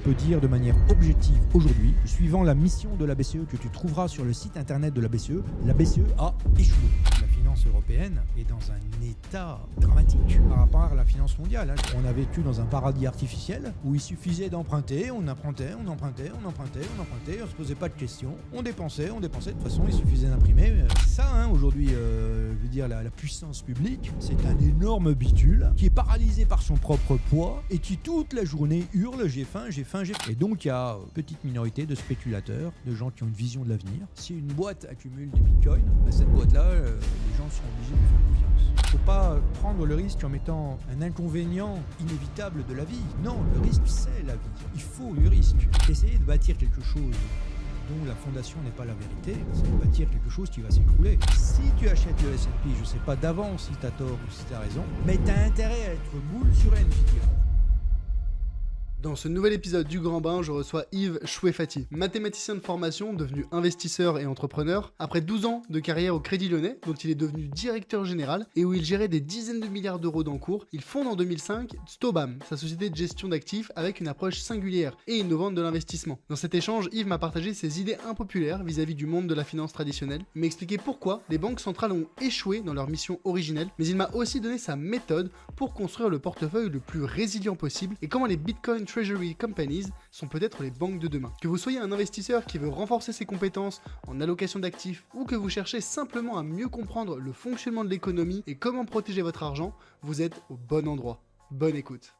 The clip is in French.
peux dire de manière objective aujourd'hui, suivant la mission de la BCE que tu trouveras sur le site internet de la BCE a échoué. La finance européenne est dans un état dramatique par rapport à la finance mondiale. On a vécu dans un paradis artificiel où il suffisait d'emprunter, on empruntait, on se posait pas de questions, on dépensait. De toute façon, il suffisait d'imprimer. Ça, aujourd'hui, je veux dire, la puissance publique, c'est un énorme bidule qui est paralysé par son propre poids et qui toute la journée hurle j'ai faim. Et donc il y a une petite minorité de spéculateurs, de gens qui ont une vision de l'avenir. Si une boîte accumule des bitcoins, cette boîte-là, les gens seront obligés de lui faire confiance. Il ne faut pas prendre le risque en mettant un inconvénient inévitable de la vie. Non, le risque, c'est la vie. Il faut du risque. Essayer de bâtir quelque chose dont la fondation n'est pas la vérité, c'est de bâtir quelque chose qui va s'écrouler. Si tu achètes le S&P, je ne sais pas d'avance si tu as tort ou si tu as raison, mais tu as intérêt à être boule sur une figure. Dans ce nouvel épisode du Grand Bain, je reçois Yves Chouefati, mathématicien de formation, devenu investisseur et entrepreneur. Après 12 ans de carrière au Crédit Lyonnais, dont il est devenu directeur général et où il gérait des dizaines de milliards d'euros d'encours, il fonde en 2005 Stobam, sa société de gestion d'actifs avec une approche singulière et innovante de l'investissement. Dans cet échange, Yves m'a partagé ses idées impopulaires vis-à-vis du monde de la finance traditionnelle. Il m'a expliqué pourquoi les banques centrales ont échoué dans leur mission originelle, mais il m'a aussi donné sa méthode pour construire le portefeuille le plus résilient possible et comment les Bitcoin Treasury Companies sont peut-être les banques de demain. Que vous soyez un investisseur qui veut renforcer ses compétences en allocation d'actifs ou que vous cherchez simplement à mieux comprendre le fonctionnement de l'économie et comment protéger votre argent, vous êtes au bon endroit. Bonne écoute.